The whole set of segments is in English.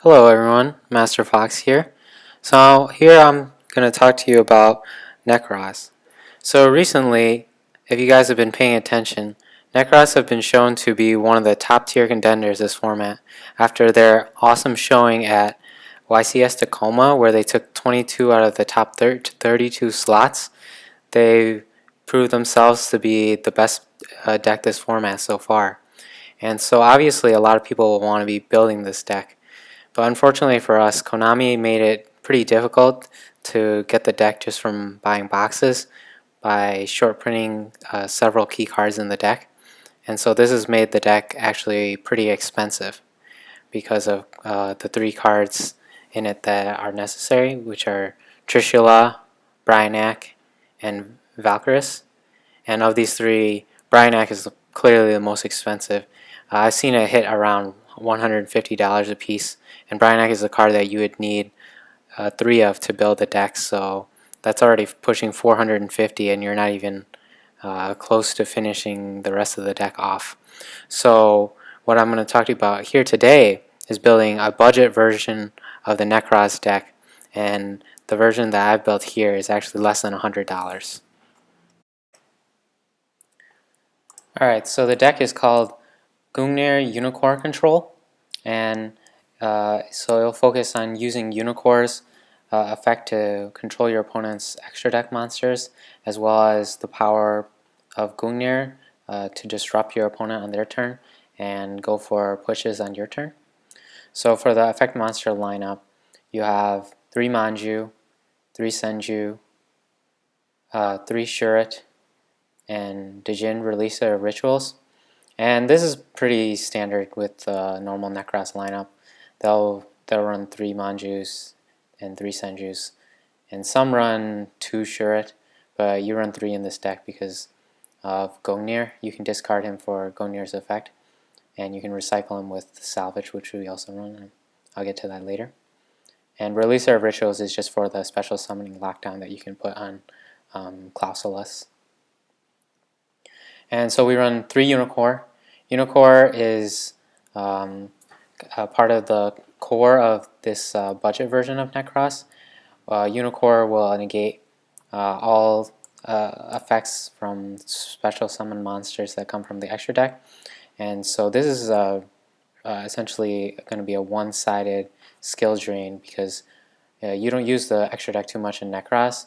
Hello everyone, Master Fox here. So here I'm going to talk to you about Nekroz. So recently, if you guys have been paying attention, Nekroz have been shown to be one of the top tier contenders this format after their awesome showing at YCS Tacoma where they took 22 out of the top 32 slots. They proved themselves to be the best deck this format so far. And so obviously a lot of people will want to be building this deck. But unfortunately for us, Konami made it pretty difficult to get the deck just from buying boxes by short printing several key cards in the deck. And so this has made the deck actually pretty expensive because of the three cards in it that are necessary, which are Trishula, Bryanak, and Valkyris. And of these three, Bryanak is clearly the most expensive. I've seen it hit around $150 a piece, and Bryanak is the card that you would need three of to build the deck, so that's already pushing 450 and you're not even close to finishing the rest of the deck off. So what I'm going to talk to you about here today is building a budget version of the Nekroz deck, and the version that I've built here is actually less than $100. Alright, so the deck is called Gungnir Unicore Control, and so it'll focus on using Unicore's effect to control your opponent's extra deck monsters, as well as the power of Gungnir to disrupt your opponent on their turn and go for pushes on your turn. So for the effect monster lineup, you have 3 Manju, 3 Senju, 3 Shuret, and Dijin Releaser of Rituals. And this is pretty standard with the normal Nekroz lineup. They'll run 3 Manjus and 3 Senjus, and some run 2 Shuret, but you run 3 in this deck because of Gungnir. You can discard him for Gungnir's effect, and you can recycle him with Salvage, which we also run, and I'll get to that later. And Releaser of Rituals is just for the special summoning lockdown that you can put on Clausulus. And so we run 3 Unicore. Unicore is part of the core of this budget version of Nekroz. Unicore will negate all effects from special summon monsters that come from the extra deck. And so this is essentially going to be a one-sided skill drain because you don't use the extra deck too much in Nekroz.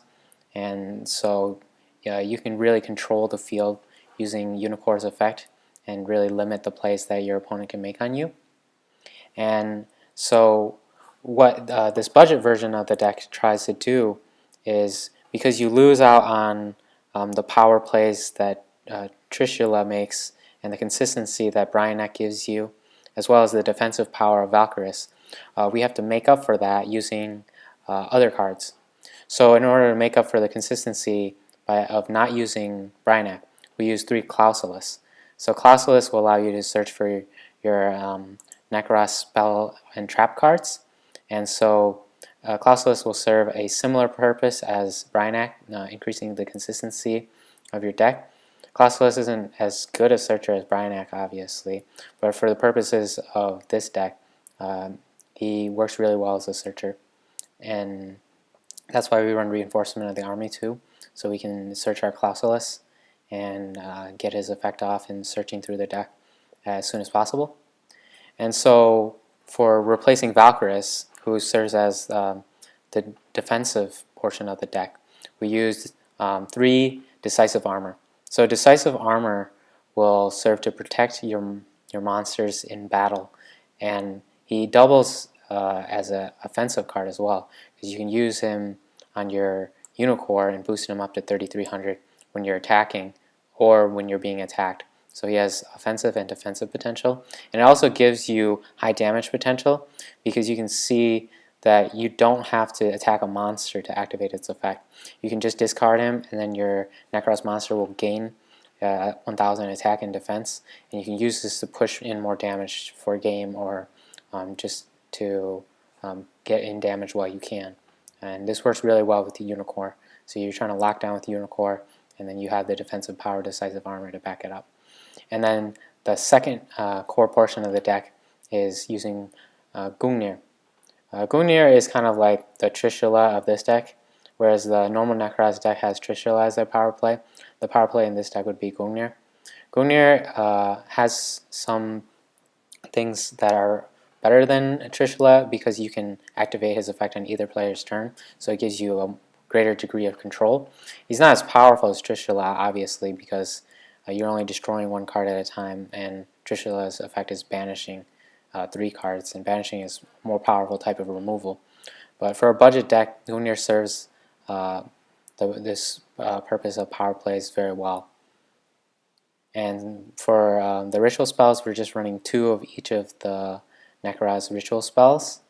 And so you can really control the field using Unicore's effect and really limit the plays that your opponent can make on you. And so what this budget version of the deck tries to do is, because you lose out on the power plays that Trishula makes and the consistency that Bryanak gives you, as well as the defensive power of Valkyris, we have to make up for that using other cards. So in order to make up for the consistency of not using Bryanak, we use 3 Clausulus. So Clausulus will allow you to search for your Nekroz spell and trap cards, and so Clausulus will serve a similar purpose as Bryanak, increasing the consistency of your deck. Clausulus isn't as good a searcher as Bryanak, obviously, but for the purposes of this deck, he works really well as a searcher, and that's why we run Reinforcement of the Army too, so we can search our Clausulus and get his effect off in searching through the deck as soon as possible. And so for replacing Valkyris, who serves as the defensive portion of the deck, we used 3 Decisive Armor. So Decisive Armor will serve to protect your monsters in battle, and he doubles as an offensive card as well, because you can use him on your Unicore and boost him up to 3300 when you're attacking or when you're being attacked. So he has offensive and defensive potential, and it also gives you high damage potential because you can see that you don't have to attack a monster to activate its effect. You can just discard him, and then your Nekroz monster will gain 1000 attack and defense, and you can use this to push in more damage for a game or just to get in damage while you can. And this works really well with the Unicore. So you're trying to lock down with the Unicore, and then you have the defensive power Decisive Armor to back it up. And then the second core portion of the deck is using Gungnir. Gungnir is kind of like the Trishula of this deck, whereas the normal Nekroz deck has Trishula as their power play. The power play in this deck would be Gungnir. Gungnir has some things that are better than Trishula because you can activate his effect on either player's turn, so it gives you a greater degree of control. He's not as powerful as Trishula, obviously, because you're only destroying one card at a time, and Trishula's effect is banishing 3 cards, and banishing is a more powerful type of removal. But for a budget deck, Gungnir serves this purpose of power plays very well. And for the ritual spells, we're just running 2 of each of the Nekroz ritual spells.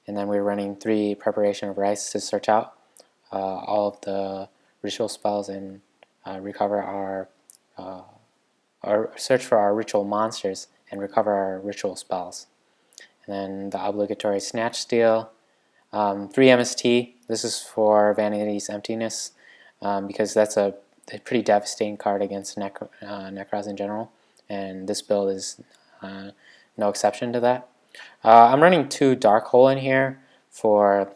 And then we're running 3 preparation of rice to search out all of the ritual spells and recover or search for our ritual monsters and recover our ritual spells. And then the obligatory Snatch Steal, 3 MST. This is for Vanity's Emptiness because that's a pretty devastating card against Nekroz in general, and this build is no exception to that. I'm running 2 Dark Hole in here for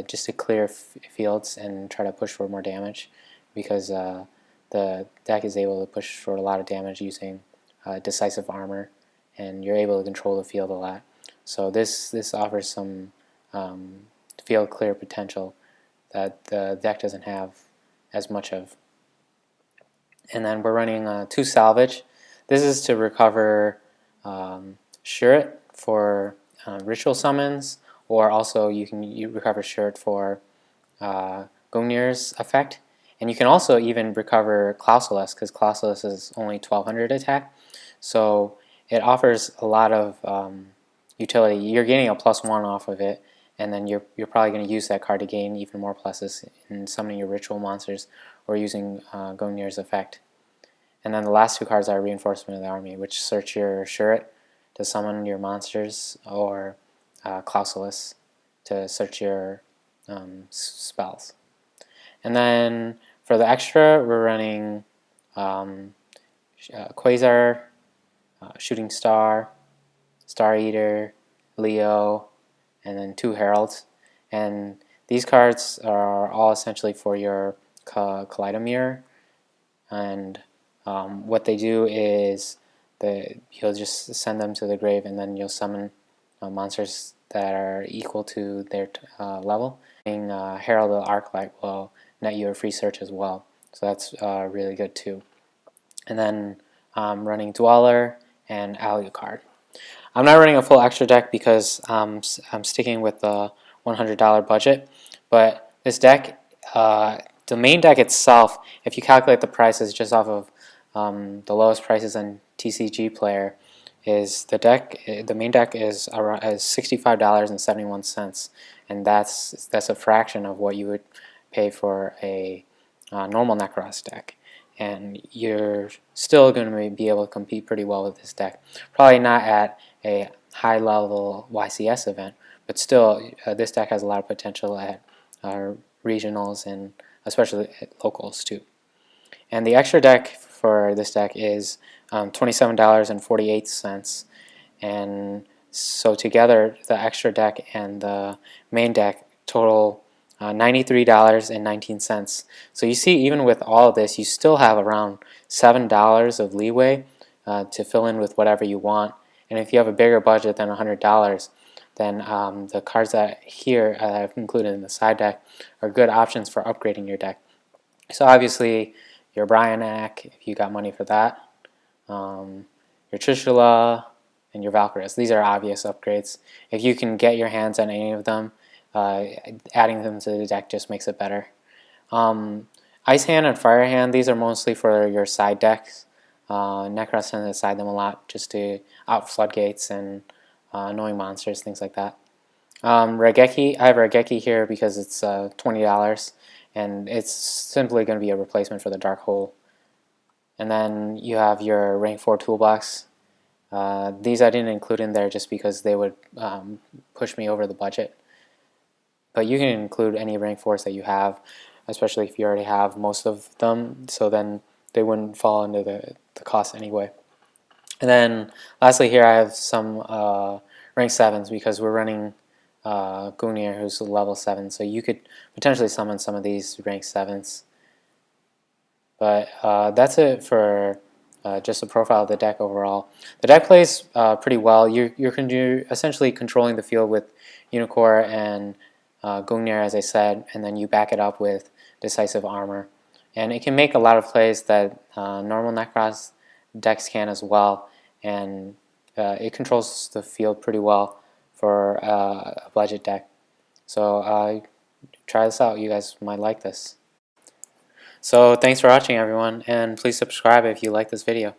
just to clear fields and try to push for more damage, because the deck is able to push for a lot of damage using Decisive Armor, and you're able to control the field a lot. So this offers some field clear potential that the deck doesn't have as much of. And then we're running 2 Salvage. This is to recover Shuret for ritual summons, or also you recover Shuret for Gungnir's effect. And you can also even recover Clausulus, because Clausulus is only 1200 attack. So it offers a lot of utility. You're getting a +1 off of it, and then you're probably going to use that card to gain even more pluses in summoning your ritual monsters or using Gungnir's effect. And then the last 2 cards are Reinforcement of the Army, which search your Shuret to summon your monsters, or Clausulus to search your spells. And then for the extra, we're running Quasar, Shooting Star, Star Eater, Leo, and then 2 Heralds. And these cards are all essentially for your Kaleidomir, and what they do is you'll just send them to the grave, and then you'll summon monsters that are equal to their level. And Herald of the Arclight will net you a free search as well, so that's really good too. And then running Dweller and Alucard. I'm not running a full extra deck because I'm sticking with the $100 budget, but this deck, the main deck itself, if you calculate the prices just off of the lowest prices on TCG Player, is the main deck is around $65.71, and that's a fraction of what you would pay for a normal Nekroz deck, and you're still going to be able to compete pretty well with this deck. Probably not at a high level YCS event, but still this deck has a lot of potential at regionals and especially at locals too. And the extra deck for this deck is $27.48, and so together the extra deck and the main deck total $93.19. So you see, even with all of this, you still have around $7 of leeway to fill in with whatever you want. And if you have a bigger budget than $100, then the cards that here I've included in the side deck are good options for upgrading your deck. So obviously your Brionac, if you got money for that, your Trishula, and your Valkyries. These are obvious upgrades. If you can get your hands on any of them, adding them to the deck just makes it better. Ice Hand and Fire Hand, these are mostly for your side decks. Nekroz tends to side them a lot just to out floodgates and annoying monsters, things like that. Raigeki, I have Raigeki here because it's $20, and it's simply going to be a replacement for the Dark Hole. And then you have your rank 4 toolbox. These I didn't include in there just because they would push me over the budget. But you can include any rank 4s that you have, especially if you already have most of them, so then they wouldn't fall into the cost anyway. And then lastly here I have some rank 7s because we're running Gungnir, who's level 7, so you could potentially summon some of these rank 7s. But that's it for just the profile of the deck overall. The deck plays pretty well. You're essentially controlling the field with Unicore and Gungnir, as I said, and then you back it up with Decisive Armor. And it can make a lot of plays that normal Nekroz decks can as well, and it controls the field pretty well for a budget deck. So try this out. You guys might like this. So thanks for watching, everyone, and please subscribe if you like this video.